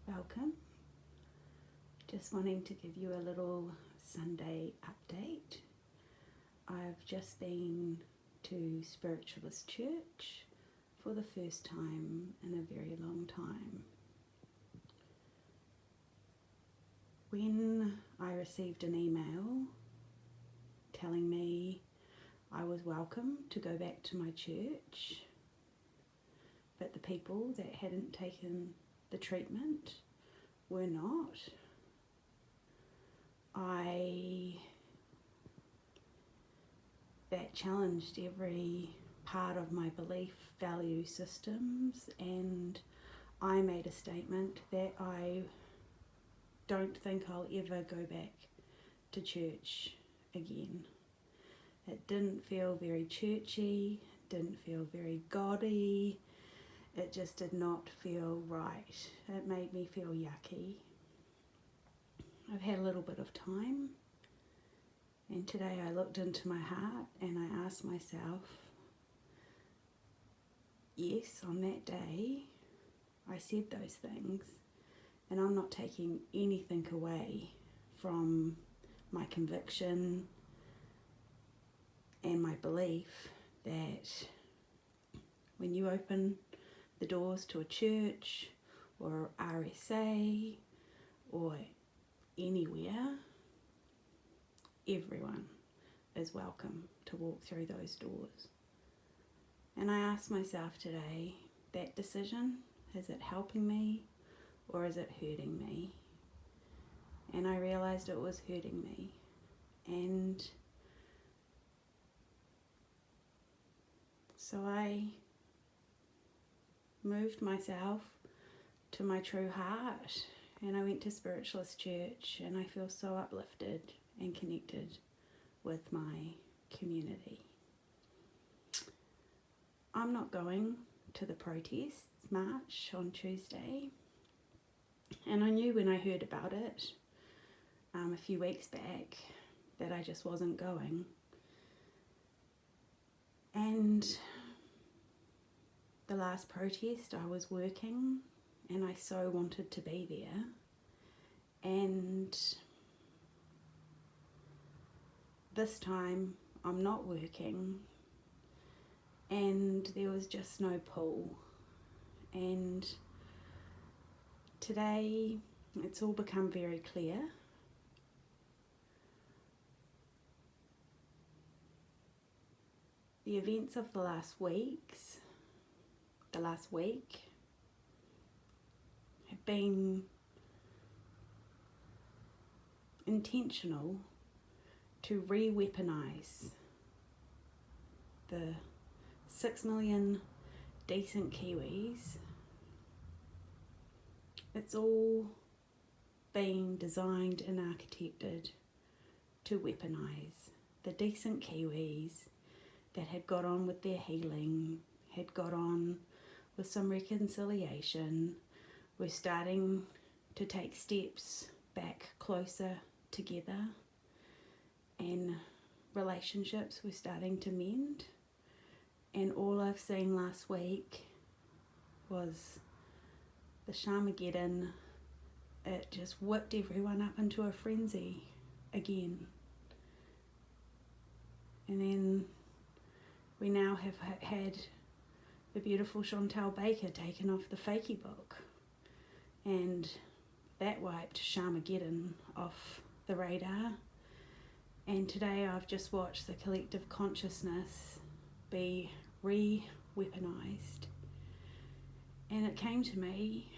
welcome. Just wanting to give you a little Sunday update. I've just been to Spiritualist Church for the first time in a very long time. When I received an email telling me I was welcome to go back to my church, but the people that hadn't taken the treatment were not, that challenged every part of my belief value systems, and I made a statement that I don't think I'll ever go back to church again. It didn't feel very churchy, didn't feel very godly. It just did not feel right. It made me feel yucky. I've had a little bit of time, and today I looked into my heart and I asked myself, yes, on that day I said those things, and I'm not taking anything away from my conviction and my belief that when you open the doors to a church or RSA or anywhere, everyone is welcome to walk through those doors. And I asked myself today, that decision, is it helping me or is it hurting me? And I realized it was hurting me. And so I moved myself to my true heart, and I went to Spiritualist Church, and I feel so uplifted and connected with my community. I'm not going to the protest march on Tuesday, and I knew when I heard about it a few weeks back that I just wasn't going. And the last protest I was working, and I so wanted to be there, and this time I'm not working, and there was just no pull. And today it's all become very clear. The events of the last week have been intentional to re-weaponize the 6 million decent Kiwis. It's all been designed and architected to weaponize the decent Kiwis that had got on with their healing, had got on with some reconciliation, were starting to take steps back closer together, and relationships were starting to mend. And all I've seen last week was the Sharmageddon. It just whipped everyone up into a frenzy again. And then we now have had the beautiful Chantal Baker taken off the Fakey book, and that wiped Sharmageddon off the radar. And today I've just watched the collective consciousness be re-weaponized, and it came to me,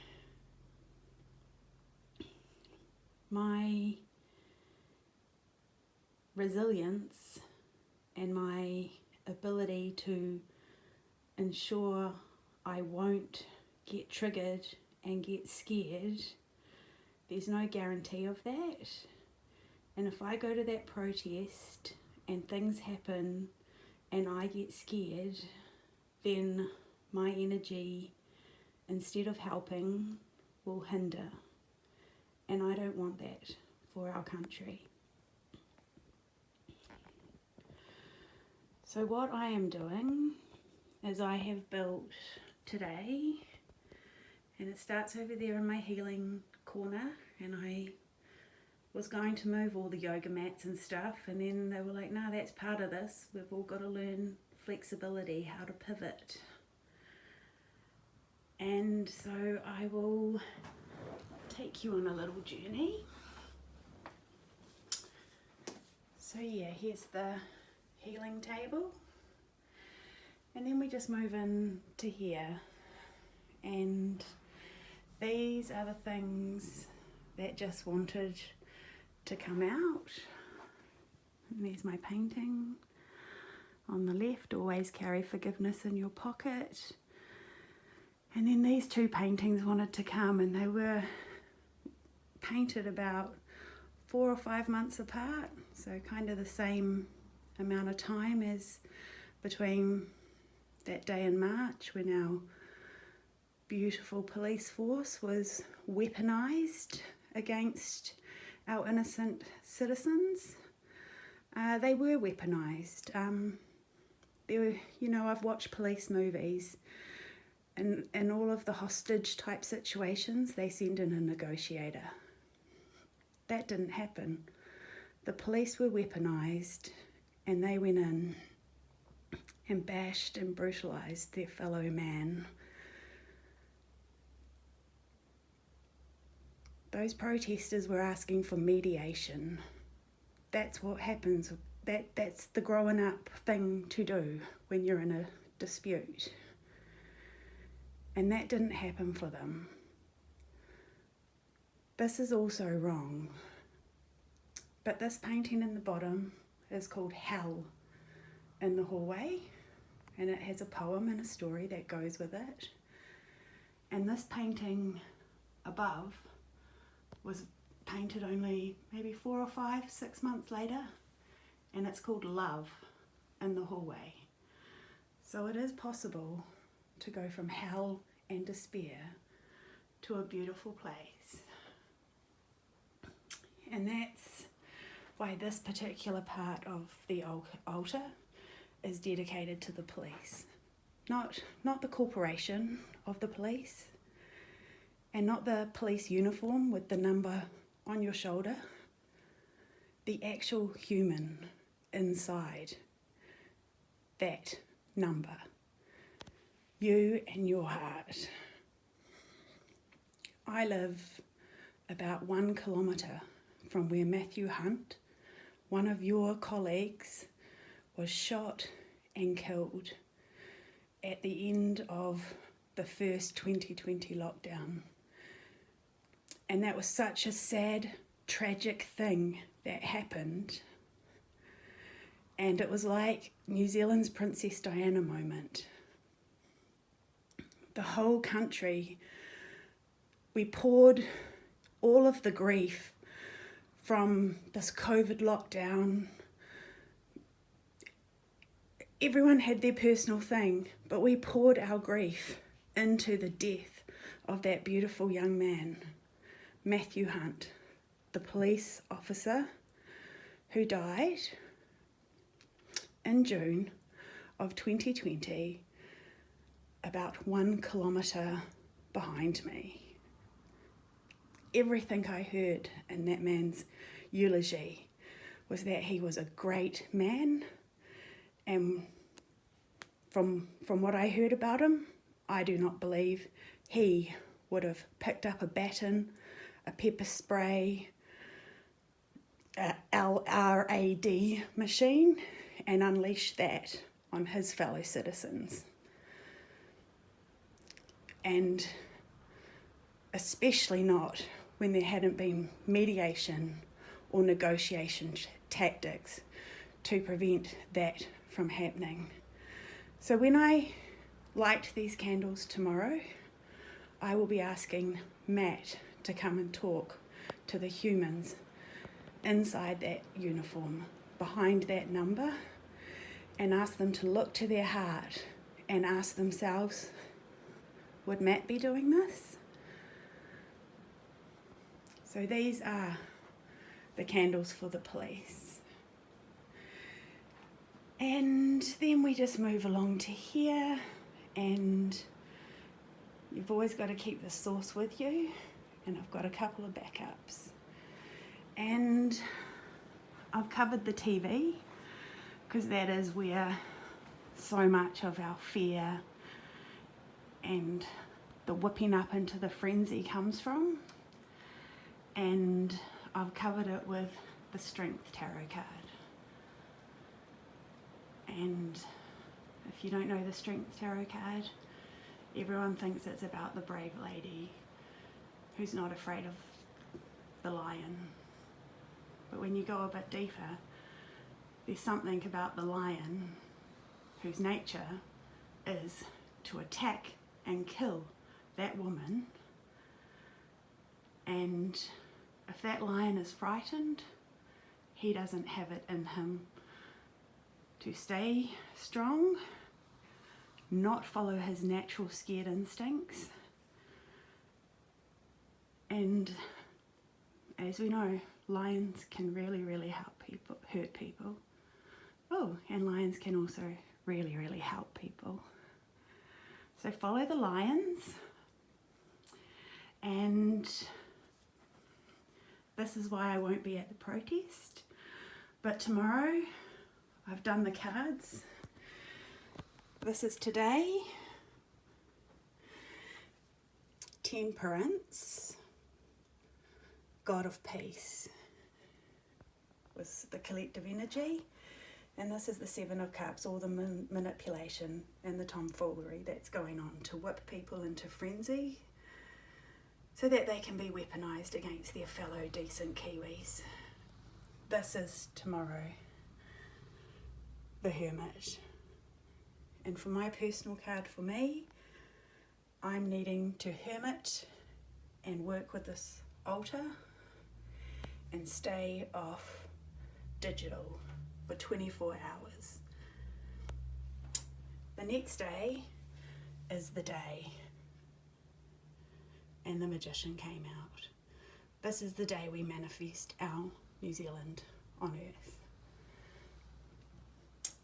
my resilience and my ability to ensure I won't get triggered and get scared, there's no guarantee of that. And if I go to that protest and things happen and I get scared, then my energy, instead of helping, will hinder. And I don't want that for our country. So what I am doing is I have built today, and It starts over there in my healing corner, and I was going to move all the yoga mats and stuff, and then they were like, no, that's part of this. We've all got to learn flexibility, how to pivot. And so I will take you on a little journey. So yeah, here's the healing table. And then we just move in to here. And these are the things that just wanted to come out. And there's my painting on the left, always carry forgiveness in your pocket. And then these two paintings wanted to come, and they were painted about 4 or 5 months apart, so kind of the same amount of time as between that day in March when our beautiful police force was weaponised against our innocent citizens. They were weaponised. I've watched police movies, and in all of the hostage type situations, they send in a negotiator. That didn't happen. The police were weaponised, and they went in and bashed and brutalised their fellow man. Those protesters were asking for mediation. That's what happens. That's the growing up thing to do when you're in a dispute. And that didn't happen for them. This is also wrong. But this painting in the bottom is called Hell in the Hallway, and it has a poem and a story that goes with it. And this painting above was painted only maybe 4 or 5, 6 months later, and it's called Love in the Hallway. So it is possible to go from hell and despair to a beautiful place. And that's why this particular part of the altar is dedicated to the police. Not the corporation of the police, and not the police uniform with the number on your shoulder. The actual human inside that number. You and your heart. I live about 1 kilometre from where Matthew Hunt, one of your colleagues, was shot and killed at the end of the first 2020 lockdown. And that was such a sad, tragic thing that happened. And it was like New Zealand's Princess Diana moment. The whole country, we poured all of the grief from this COVID lockdown. Everyone had their personal thing, but we poured our grief into the death of that beautiful young man, Matthew Hunt, the police officer who died in June of 2020, about 1 kilometre behind me. Everything I heard in that man's eulogy was that he was a great man, and from what I heard about him, I do not believe he would have picked up a baton, a pepper spray, a LRAD machine, and unleashed that on his fellow citizens. And especially not when there hadn't been mediation or negotiation tactics to prevent that from happening. So when I light these candles tomorrow, I will be asking Matt to come and talk to the humans inside that uniform, behind that number, and ask them to look to their heart and ask themselves, would Matt be doing this? So these are the candles for the police. And then we just move along to here, and You've always got to keep the source with you, and I've got a couple of backups. And I've covered the TV, because that is where so much of our fear and the whipping up into the frenzy comes from. And I've covered it with the Strength Tarot card. And if you don't know the Strength Tarot card, everyone thinks it's about the brave lady who's not afraid of the lion. But when you go a bit deeper, there's something about the lion whose nature is to attack and kill that woman. And if that lion is frightened, he doesn't have it in him to stay strong, not follow his natural scared instincts. And as we know, lions can really, really hurt people. Oh, and lions can also really, really help people. So follow the lions. And this is why I won't be at the protest. But tomorrow, I've done the cards. This is today. Temperance. God of Peace was the collective energy. And this is the Seven of Cups, all the manipulation and the tomfoolery that's going on to whip people into frenzy so that they can be weaponised against their fellow decent Kiwis. This is tomorrow, the Hermit. And for my personal card for me, I'm needing to hermit and work with this altar and stay off digital for 24 hours. The next day is the day, and the Magician came out. This is the day we manifest our New Zealand on Earth.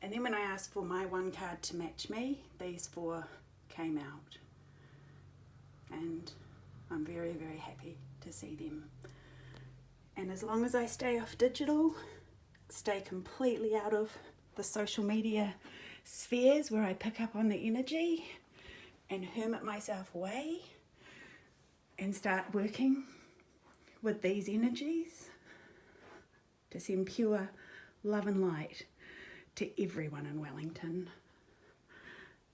And then when I asked for my one card to match me, these four came out. And I'm very, very happy to see them. And as long as I stay off digital, stay completely out of the social media spheres where I pick up on the energy and hermit myself away and start working with these energies to send pure love and light to everyone in Wellington.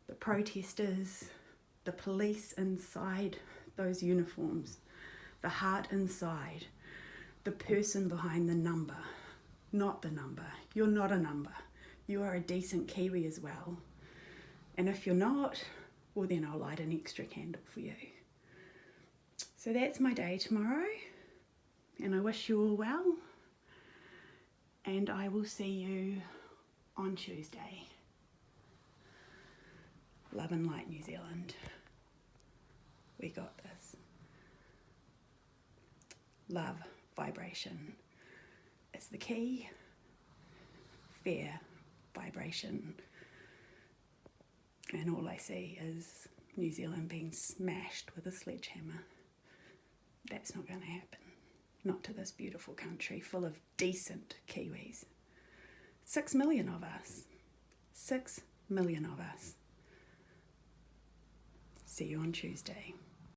The protesters, the police inside those uniforms, the heart inside, the person behind the number, not the number. You're not a number. You are a decent Kiwi as well. And if you're not, well then I'll light an extra candle for you. So that's my day tomorrow, and I wish you all well, and I will see you on Tuesday. Love and light, New Zealand. We got this. Love, vibration is the key. Fear, vibration. And all I see is New Zealand being smashed with a sledgehammer. That's not going to happen. Not to this beautiful country full of decent Kiwis. 6 million of us. 6 million of us. See you on Tuesday.